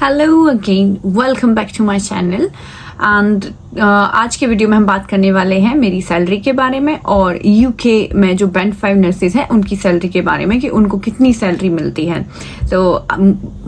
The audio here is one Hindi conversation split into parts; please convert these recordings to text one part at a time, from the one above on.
Hello again, welcome back to my channel. And आज के वीडियो में हम बात करने वाले हैं मेरी सैलरी के बारे में और यूके में जो बैंड 5 नर्सेज हैं उनकी सैलरी के बारे में कि उनको कितनी सैलरी मिलती है। तो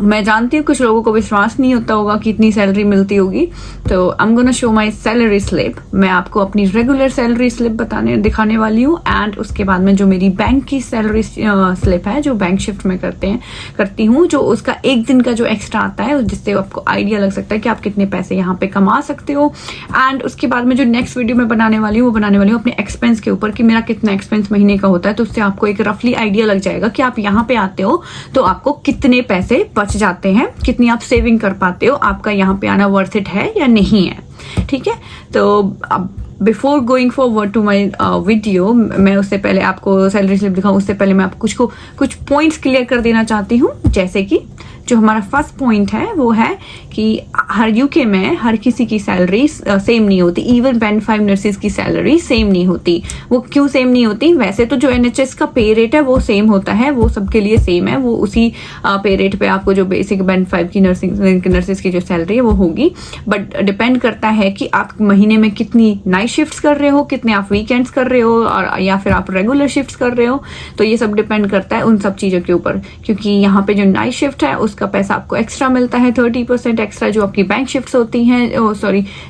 मैं जानती हूँ कुछ लोगों को विश्वास नहीं होता होगा कि इतनी सैलरी मिलती होगी। तो आई am gonna show my salary slip. मैं आपको अपनी रेगुलर सैलरी स्लिप दिखाने वाली हूँ एंड उसके बाद में जो मेरी बैंक की सैलरी स्लिप है जो बैंक शिफ्ट में करती हूँ, जो उसका एक दिन का जो एक्स्ट्रा आता है जिससे आपको आइडिया लग सकता है कि आप कितने पैसे यहाँ पे कमा सकते हो। एंड उसके बाद में जो नेक्स्ट वीडियो मैं बनाने वाली हूँ अपने एक्सपेंस के ऊपर कि मेरा कितना एक्सपेंस महीने का होता है। तो उससे आपको एक रफली आइडिया लग जाएगा कि आप यहाँ पे आते हो तो आपको कितने पैसे बच जाते हैं, कितनी आप सेविंग कर पाते हो, आपका यहाँ पे आना वर्थ इट है या नहीं है। ठीक है, तो अब before going forward to my video, मैं उससे पहले आपको सैलरी स्लिप दिखाऊं उससे पहले मैं आपको कुछ पॉइंट्स क्लियर कर देना चाहती हूँ। जैसे कि जो हमारा फर्स्ट पॉइंट है वो है कि हर यूके में हर किसी की सैलरी सेम नहीं होती। इवन बैंड 5 नर्सेज की सैलरी सेम नहीं होती। वो क्यों सेम नहीं होती? वैसे तो जो NHS का पे रेट है वो सेम होता है, वो सबके लिए सेम है, वो उसी पे रेट पे आपको जो बेसिक बैंड 5 की नर्सेज की जो सैलरी है वो होगी। बट डिपेंड करता है कि आप महीने में कितनी नाइट शिफ्ट्स कर रहे हो, कितने आप वीकेंड्स कर रहे हो और या फिर आप रेगुलर शिफ्ट्स कर रहे हो। तो ये सब डिपेंड करता है उन सब चीजों के ऊपर, क्योंकि यहाँ पे जो नाइट शिफ्ट है उसका पैसा आपको एक्स्ट्रा मिलता है 30% एक्स्ट्रा। जो आपकी बैंक शिफ्ट्स होती हैं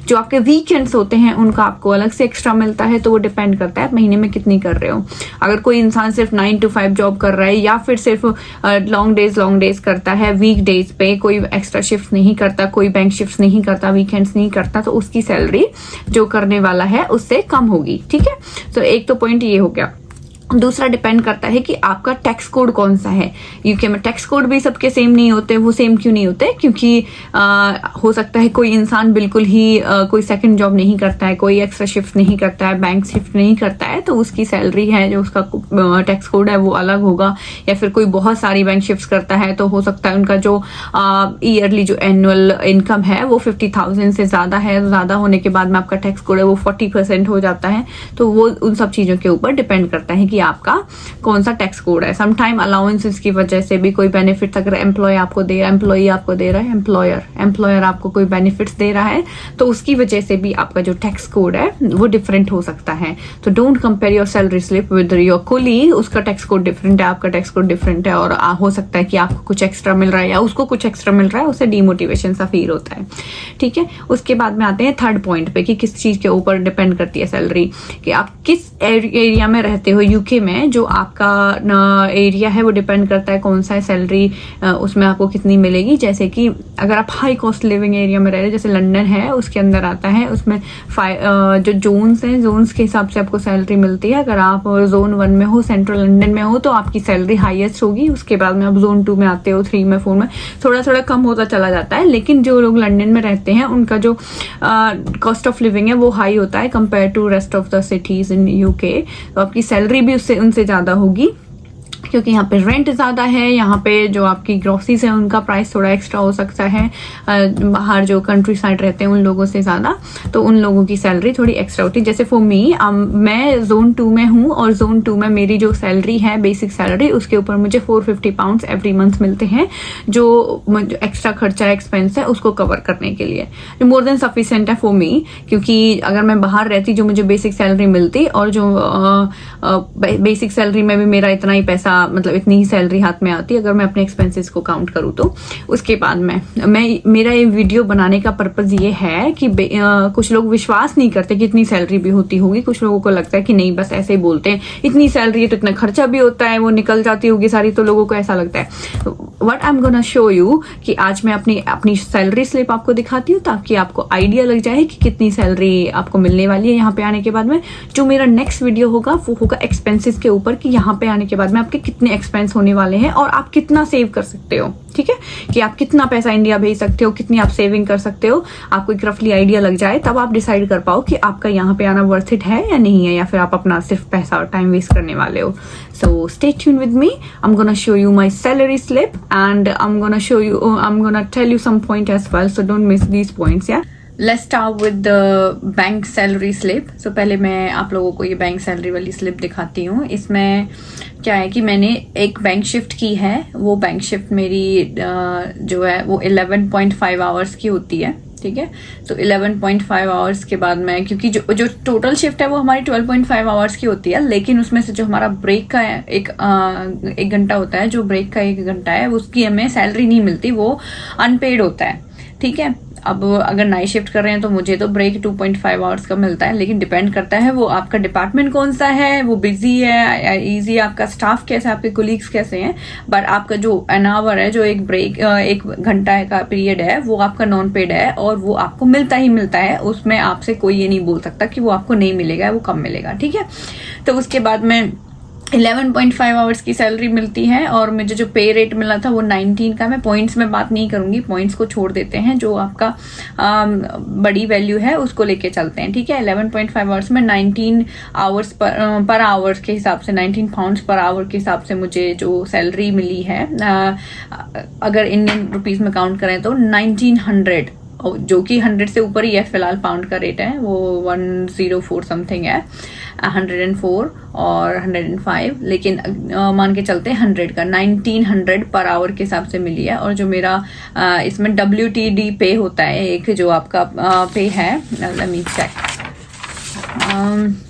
जो आपके वीकेंड्स होते हैं उनका आपको अलग से एक्स्ट्रा मिलता है। तो वो डिपेंड करता है महीने में कितनी कर रहे हो। अगर कोई इंसान सिर्फ 9 to 5 जॉब कर रहा है या फिर सिर्फ लॉन्ग डेज करता है, वीक डेज पे कोई एक्स्ट्रा शिफ्ट नहीं करता, कोई बैंक शिफ्ट नहीं करता, वीकेंड्स नहीं करता, तो उसकी सैलरी जो करने वाला है उससे कम होगी। ठीक है, तो एक तो पॉइंट ये हो गया। दूसरा डिपेंड करता है कि आपका टैक्स कोड कौन सा है। यूके में टैक्स कोड भी सबके सेम नहीं होते। वो सेम क्यों नहीं होते? क्योंकि हो सकता है कोई इंसान बिल्कुल ही कोई सेकंड जॉब नहीं करता है, कोई एक्स्ट्रा शिफ्ट नहीं करता है, बैंक शिफ्ट नहीं करता है, तो उसकी सैलरी है जो उसका टैक्स कोड है वो अलग होगा। या फिर कोई बहुत सारी बैंक शिफ्ट करता है तो हो सकता है उनका जो ईयरली जो एनुअल इनकम है वो 50,000 से ज्यादा है। ज्यादा होने के बाद में आपका टैक्स कोड है वो 40% हो जाता है। तो वो उन सब चीजों के ऊपर डिपेंड करता है कि आपका कौन सा टैक्स कोड है। समटाइम अलाउंसेस की वजह से भी कोई बेनिफिट अगर एम्प्लॉय आपको दे रहा है, एम्प्लॉयर आपको कोई बेनिफिट्स दे रहा है तो उसकी वजह से भी आपका जो टैक्स कोड है वो डिफरेंट हो सकता है। तो don't compare your salary slip with your colleague. उसका टैक्स कोड डिफरेंट है, आपका टैक्स कोड डिफरेंट है और हो सकता है कि आपको कुछ एक्स्ट्रा मिल रहा है या उसको कुछ एक्स्ट्रा मिल रहा है, उससे डिमोटिवेशन सा फील होता है। ठीक है, उसके बाद में आते हैं थर्ड पॉइंट पे कि किस चीज के ऊपर डिपेंड करती है सैलरी, कि आप किस एरिया में रहते हो। यूके में जो आपका एरिया है वो डिपेंड करता है कौन सा है सैलरी उसमें आपको कितनी मिलेगी। जैसे कि अगर आप हाई कॉस्ट लिविंग एरिया में रह रहे हो, जैसे लंदन है उसके अंदर आता है, उसमें जो जोन्स हैं, जोन्स के हिसाब से आपको सैलरी मिलती है। अगर आप जोन 1 में हो, सेंट्रल लंदन में हो, तो आपकी सैलरी हाईएस्ट होगी। उसके बाद में आप जोन 2 में आते हो, 3 में, 4 में थोड़ा थोड़ा कम होता चला जाता है। लेकिन जो लोग लंदन में रहते हैं उनका जो कॉस्ट ऑफ लिविंग है वो हाई होता है compare to rest of the cities in UK. तो आपकी सैलरी भी उनसे ज्यादा होगी क्योंकि यहाँ पे रेंट ज़्यादा है। यहाँ पे जो आपकी ग्रोसरीज है उनका प्राइस थोड़ा एक्स्ट्रा हो सकता है बाहर जो कंट्री साइड रहते हैं उन लोगों से ज़्यादा, तो उन लोगों की सैलरी थोड़ी एक्स्ट्रा होती है। जैसे फॉर मी, मैं जोन 2 में हूँ और जोन 2 में मेरी जो सैलरी है बेसिक सैलरी उसके ऊपर मुझे 450 पाउंड्स एवरी मंथ मिलते हैं, जो एक्स्ट्रा खर्चा एक्सपेंस है उसको कवर करने के लिए, जो मोर देन सफिशिएंट है फॉर मी। क्योंकि अगर मैं बाहर रहती जो मुझे बेसिक सैलरी मिलती और जो बेसिक सैलरी में भी मेरा इतना ही पैसा, मतलब इतनी ही सैलरी हाथ में आती अगर मैं अपने एक्सपेंसेस को काउंट करूँ तो। उसके बाद मेरा ये वीडियो बनाने का पर्पज ये है कि कुछ लोग विश्वास नहीं करते कि इतनी सैलरी भी होती होगी। कुछ लोगों को लगता है कि नहीं, बस ऐसे ही बोलते हैं, इतनी सैलरी है तो इतना खर्चा भी होता है, वो निकल जाती होगी सारी, तो लोगों को ऐसा लगता है। What I am gonna show you कि आज मैं अपनी सैलरी स्लिप आपको दिखाती हूँ ताकि आपको आइडिया लग जाए कि कितनी सैलरी आपको मिलने वाली है यहाँ पे आने के बाद में। जो मेरा नेक्स्ट वीडियो होगा वो होगा एक्सपेंसेस के ऊपर कि यहाँ पे आने के बाद में आपके कितने एक्सपेंस होने वाले हैं और आप कितना सेव कर सकते हो। ठीक है, कि आप कितना पैसा इंडिया भेज सकते हो, कितनी आप सेविंग कर सकते हो, आपको एक रफली आइडिया लग जाए, तब आप डिसाइड कर पाओ कि आपका यहाँ पे आना वर्थ इट है या नहीं है, या फिर आप अपना सिर्फ पैसा और टाइम वेस्ट करने वाले हो। So stay tuned with me, I am gonna show you my salary slip and I am gonna tell you some point as well, so don't miss these points. Yeah let's start with the bank salary slip. So पहले मैं आप लोगों को ये बैंक सैलरी वाली स्लिप दिखाती हूँ। इसमें क्या है कि मैंने एक बैंक शिफ्ट की है। वो बैंक शिफ्ट मेरी जो है वो 11.5 आवर्स की होती है, ठीक है। तो 11.5 आवर्स के बाद मैं, क्योंकि जो टोटल शिफ्ट है वो हमारी 12.5 आवर्स की होती है, लेकिन उसमें से जो हमारा ब्रेक का एक घंटा होता है, जो ब्रेक का 1 घंटा है, उसकी हमें सैलरी नहीं मिलती, वो अनपेड होता है, ठीक है। अब अगर नाइट शिफ्ट कर रहे हैं तो मुझे तो ब्रेक 2.5 आवर्स का मिलता है, लेकिन डिपेंड करता है वो आपका डिपार्टमेंट कौन सा है, वो बिजी है, इजी, आपका स्टाफ कैसा है, आपके कोलीग्स कैसे हैं। बट आपका जो एन आवर है, जो एक ब्रेक 1 घंटा का पीरियड है, वो आपका नॉन पेड है और वो आपको मिलता ही मिलता है। उसमें आपसे कोई ये नहीं बोल सकता कि वो आपको नहीं मिलेगा, वो कम मिलेगा, ठीक है। तो उसके बाद में 11.5 आवर्स की सैलरी मिलती है और मुझे जो पे रेट मिला था वो 19 का। मैं पॉइंट्स में बात नहीं करूंगी, पॉइंट्स को छोड़ देते हैं, जो आपका बड़ी वैल्यू है उसको लेके चलते हैं, ठीक है। 11.5 आवर्स में 19 आवर्स पर आवर्स के हिसाब से 19 पाउंड्स पर आवर के हिसाब से मुझे जो सैलरी मिली है, अगर इंडियन रुपीज में काउंट करें तो 1900, जो कि 100 से ऊपर ही है फिलहाल। पाउंड का रेट है वो 104 समथिंग है, 104 और 105, लेकिन मान के चलते 100 का 1900 पर आवर के हिसाब से मिली है। और जो मेरा इसमें WTD पे होता है, एक जो आपका पे है, लेट मी चेक,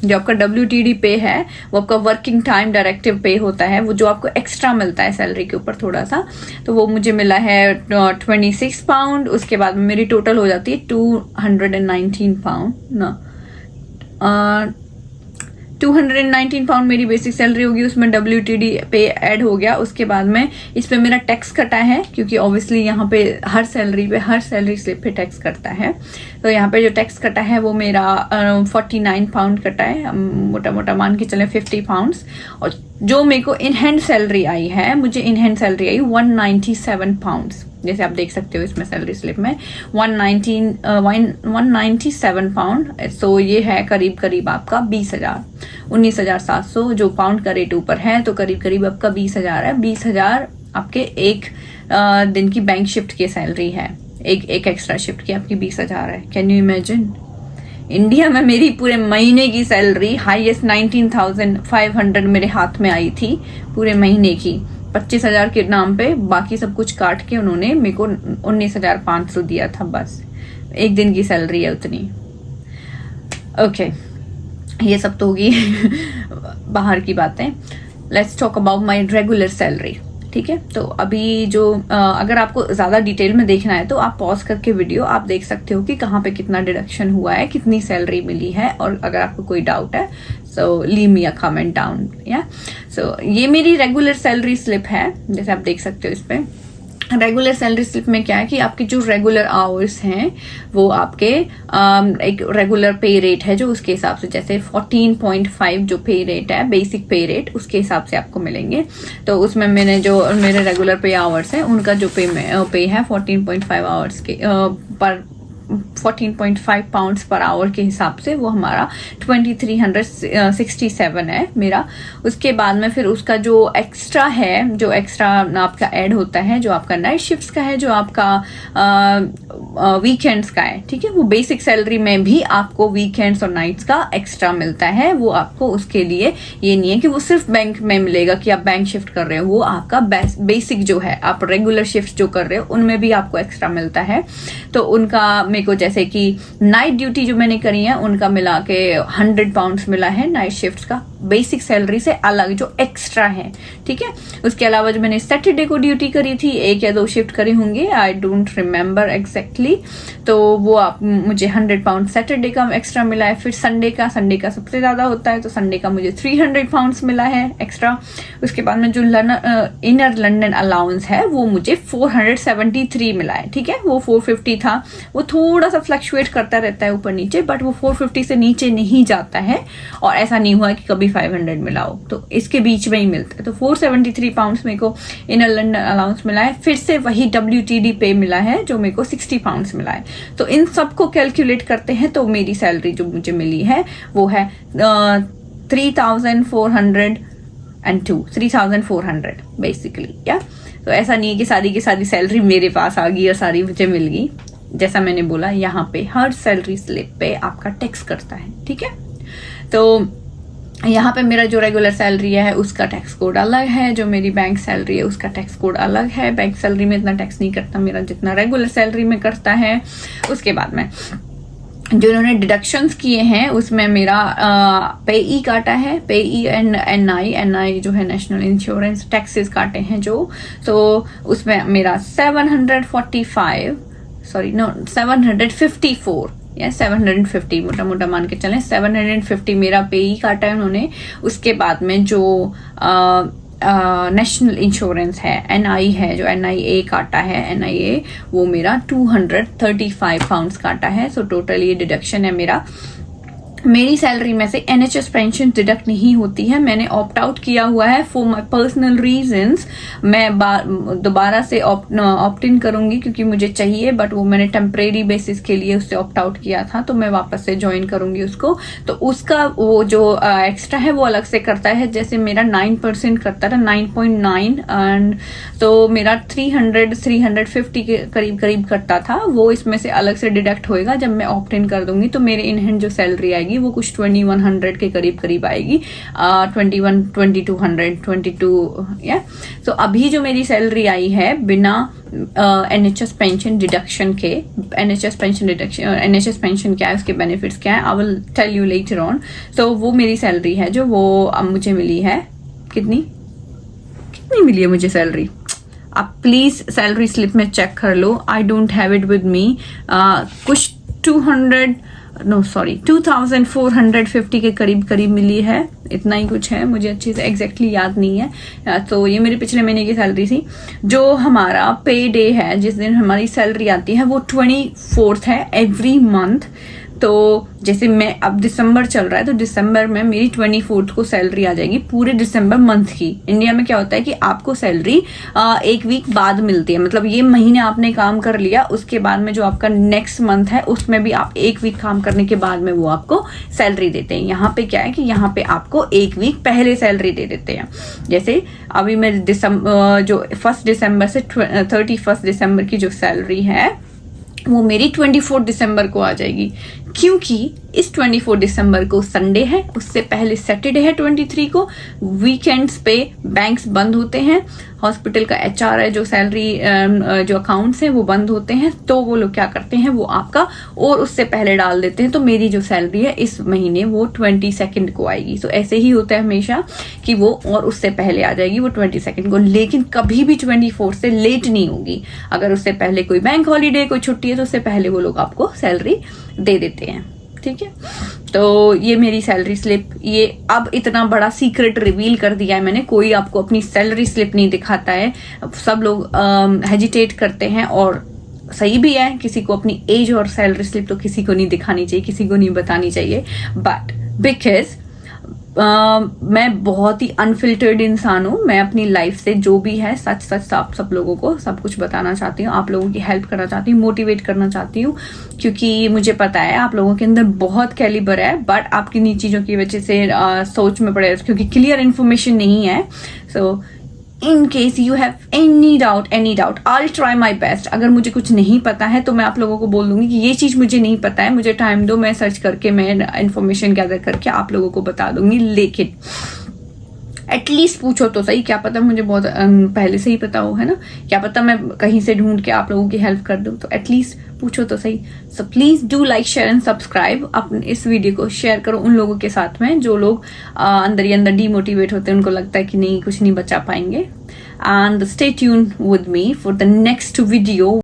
जो आपका WTD पे है वो आपका वर्किंग टाइम डायरेक्टिव पे होता है, वो जो आपको एक्स्ट्रा मिलता है सैलरी के ऊपर थोड़ा सा, तो वो मुझे मिला है 26 पाउंड। उसके बाद में मेरी टोटल हो जाती है 219 पाउंड ना, 219 पाउंड मेरी बेसिक सैलरी होगी, उसमें WTD पे ऐड हो गया। उसके बाद में इस पे मेरा टैक्स कटा है, क्योंकि ऑब्वियसली यहाँ पे हर सैलरी स्लिप पे टैक्स कटता है। तो यहाँ पे जो टैक्स कटा है वो मेरा 49 पाउंड कटा है, मोटा मोटा मान के चले 50 पाउंड्स। और जो मेरे को इन हैंड सैलरी आई है, मुझे in hand salary I 197 pounds, जैसे आप देख सकते हो इसमें सैलरी स्लिप में 197 पाउंड। सो ये है करीब करीब आपका 19,700, जो पाउंड का रेट ऊपर है, तो करीब करीब आपका 20,000 है। 20,000 आपके एक दिन की बैंक शिफ्ट की सैलरी है, एक एक्स्ट्रा शिफ्ट की आपकी 20,000 है। Can you imagine? इंडिया में मेरी पूरे महीने की सैलरी हाईएस्ट 19,500 मेरे हाथ में आई थी पूरे महीने की, 25,000 के नाम पे, बाकी सब कुछ काट के उन्होंने मेरे को 19,500 दिया था, बस एक दिन की सैलरी है उतनी। ओके, ये सब तो होगी बाहर की बातें। Let's talk about my regular salary, ठीक है। तो अभी जो अगर आपको ज्यादा डिटेल में देखना है तो आप पॉज करके वीडियो आप देख सकते हो कि कहाँ पे कितना डिडक्शन हुआ है, कितनी सैलरी मिली है। और अगर आपको कोई डाउट है so leave me a comment down, या। सो ये मेरी रेगुलर सैलरी स्लिप है, जैसे आप देख सकते हो इस पे। रेगुलर सैलरी स्लिप में क्या है कि आपके जो रेगुलर आवर्स हैं वो आपके एक रेगुलर पे रेट है, जो उसके हिसाब से, जैसे 14.5 जो पे रेट है, बेसिक पे रेट, उसके हिसाब से आपको मिलेंगे। तो उसमें मैंने जो मेरे रेगुलर पे आवर्स हैं उनका जो पे है 14.5 आवर्स के पर 14.5 पाउंड्स पर आवर के हिसाब से वो हमारा 2367 है मेरा। उसके बाद में फिर उसका जो एक्स्ट्रा है, जो एक्स्ट्रा आपका ऐड होता है, जो आपका नाइट शिफ्ट्स का है, जो आपका वीकेंड्स का है, ठीक है। वो बेसिक सैलरी में भी आपको वीकेंड्स और नाइट्स का एक्स्ट्रा मिलता है। वो आपको उसके लिए ये नहीं है कि वो सिर्फ बैंक में मिलेगा कि आप बैंक शिफ्ट कर रहे हो, वो आपका बेसिक जो है, आप रेगुलर शिफ्ट जो कर रहे हो उनमें भी आपको एक्स्ट्रा मिलता है। तो उनका मेरे को, जैसे कि नाइट ड्यूटी जो मैंने करी है उनका मिला के 100 पाउंड्स मिला है नाइट शिफ्ट्स का, बेसिक सैलरी से अलग जो एक्स्ट्रा है, ठीक है। उसके अलावा जो मैंने सैटरडे को ड्यूटी करी थी, 1 या 2 शिफ्ट करी होंगे, आई डोंट रिमेम्बर एग्जैक्टली, तो वो आप मुझे 100 पाउंड सैटरडे का एक्स्ट्रा मिला है। फिर संडे का सबसे ज्यादा होता है, तो संडे का मुझे 300 पाउंड्स मिला है एक्स्ट्रा। उसके बाद में जो इनर लंदन अलाउंस है वो मुझे 473 मिला है, ठीक है। वो 450 था, वो थोड़ा सा फ्लक्चुएट करता रहता है ऊपर नीचे, बट वो 450 से नीचे नहीं जाता है। और ऐसा नहीं हुआ कि कभी 500 मिला हो, तो इसके बीच में ही मिलता है। तो 473 पाउंड्स मेरे को इनर लंदन अलाउंस मिला है। फिर से वही WTD पे मिला है जो मेरे को 60 पाउंड्स मिला है। तो इन सबको कैलकुलेट करते हैं तो मेरी सैलरी जो मुझे मिली है वो है 3,400 बेसिकली, या। तो ऐसा नहीं है कि सारी की सारी सैलरी मेरे पास आ गई और सारी मुझे मिल गई, जैसा मैंने बोला यहाँ पे हर सैलरी स्लिप पे आपका टैक्स करता है, ठीक है। तो यहाँ पे मेरा जो रेगुलर सैलरी है उसका टैक्स कोड अलग है, जो मेरी बैंक सैलरी है उसका टैक्स कोड अलग है। बैंक सैलरी में इतना टैक्स नहीं करता मेरा जितना रेगुलर सैलरी में करता है। उसके बाद में जो इन्होंने डिडक्शंस किए हैं उसमें मेरा पेई काटा है, पेई एंड एनआई जो है नेशनल इंश्योरेंस टैक्सेस काटे हैं जो, तो उसमें मेरा 754 या 750 मोटा मोटा मान के चलें 750 मेरा पेई काटा है उन्होंने। उसके बाद में जो नेशनल इंश्योरेंस है एनआई है, जो एनआईए काटा है, एनआईए वो मेरा 235 पाउंड्स काटा है। सो टोटल ये डिडक्शन है मेरा। मेरी सैलरी में से एनएचएस पेंशन डिडक्ट नहीं होती है, मैंने ऑप्ट आउट किया हुआ है फॉर माई पर्सनल रीजंस। मैं दोबारा से ऑप्ट इन करूंगी क्योंकि मुझे चाहिए, बट वो मैंने टेम्परेरी बेसिस के लिए उससे ऑप्ट आउट किया था, तो मैं वापस से ज्वाइन करूंगी उसको। तो उसका वो जो एक्स्ट्रा है वो अलग से करता है, जैसे मेरा 9% करता था, 9.9, एंड तो मेरा 350 के करीब करीब करता था, वो इसमें से अलग से डिडक्ट होएगा। जब मैं ऑप्ट इन कर दूंगी तो मेरे इन हैंड जो सैलरी आएगी वो कुछ 2100 के करीब करीब आएगी, 2200 या। तो अभी जो मेरी सैलरी आई है बिना एनएचएस पेंशन डिडक्शन के, एनएचएस पेंशन क्या है, उसके बेनिफिट्स क्या है, I will tell you later on. तो वो मेरी सैलरी है जो वो अब मुझे मिली है। कितनी मिली है मुझे सैलरी? आप प्लीज सैलरी स्लिप में चेक कर लो, I don't have it with me. कुछ 2450 के करीब करीब मिली है, इतना ही कुछ है, मुझे अच्छे से एग्जैक्टली याद नहीं है। तो ये मेरे पिछले महीने की सैलरी थी। जो हमारा पे डे है, जिस दिन हमारी सैलरी आती है, वो 24th है एवरी मंथ। तो जैसे मैं अब दिसंबर चल रहा है, तो दिसंबर में मेरी 24th को सैलरी आ जाएगी पूरे दिसंबर मंथ की। इंडिया में क्या होता है कि आपको सैलरी एक वीक बाद मिलती है, मतलब ये महीने आपने काम कर लिया, उसके बाद में जो आपका नेक्स्ट मंथ है उसमें भी आप एक वीक काम करने के बाद में वो आपको सैलरी देते हैं। यहाँ पे क्या है कि यहाँ पे आपको एक वीक पहले सैलरी दे देते हैं। जैसे अभी मेरे जो 1 दिसंबर से 31 दिसंबर की जो सैलरी है वो मेरी 24 दिसंबर को आ जाएगी, क्योंकि इस 24 दिसंबर को संडे है, उससे पहले सैटरडे है 23 को। वीकेंड्स पे बैंक्स बंद होते हैं, हॉस्पिटल का एचआर है, जो सैलरी जो अकाउंट्स हैं वो बंद होते हैं, तो वो लोग क्या करते हैं, वो आपका और उससे पहले डाल देते हैं। तो मेरी जो सैलरी है इस महीने वो 22 को आएगी। तो ऐसे ही होता है हमेशा कि वो और उससे पहले आ जाएगी वो 22 को, लेकिन कभी भी 24 से लेट नहीं होगी। अगर उससे पहले कोई बैंक हॉलीडे, कोई छुट्टी है, तो उससे पहले वो लोग आपको सैलरी दे देते हैं, ठीक है। तो ये मेरी सैलरी स्लिप, ये अब इतना बड़ा सीक्रेट रिवील कर दिया है मैंने, कोई आपको अपनी सैलरी स्लिप नहीं दिखाता है। सब लोग हेजिटेट करते हैं, और सही भी है, किसी को अपनी एज और सैलरी स्लिप तो किसी को नहीं दिखानी चाहिए, किसी को नहीं बतानी चाहिए। बट बिकॉज मैं बहुत ही अनफिल्टर्ड इंसान हूँ, मैं अपनी लाइफ से जो भी है सच आप सब लोगों को सब कुछ बताना चाहती हूँ, आप लोगों की हेल्प करना चाहती हूँ, मोटिवेट करना चाहती हूँ, क्योंकि मुझे पता है आप लोगों के अंदर बहुत कैलिबर है, बट आपकी इन चीज़ों की वजह से सोच में पड़े, क्योंकि क्लियर इन्फॉर्मेशन नहीं है। So in case you have any doubt I try my best. अगर मुझे कुछ नहीं पता है तो मैं आप लोगों को बोल दूंगी कि ये चीज मुझे नहीं पता है, मुझे टाइम दो, मैं सर्च करके मैं इन्फॉर्मेशन गैदर करके आप लोगों को बता दूंगी। लेकिन एटलीस्ट पूछो तो सही, क्या पता मुझे बहुत पहले से ही पता हो, है ना, क्या पता मैं कहीं से ढूंढ के आप लोगों की हेल्प कर दूं, तो एटलीस्ट पूछो तो सही। So please do like, share and subscribe. अपने इस वीडियो को शेयर करो उन लोगों के साथ में जो लोग अंदर ही अंदर डीमोटिवेट होते हैं, उनको लगता है कि नहीं कुछ नहीं बचा पाएंगे। And stay tuned with me for the next video.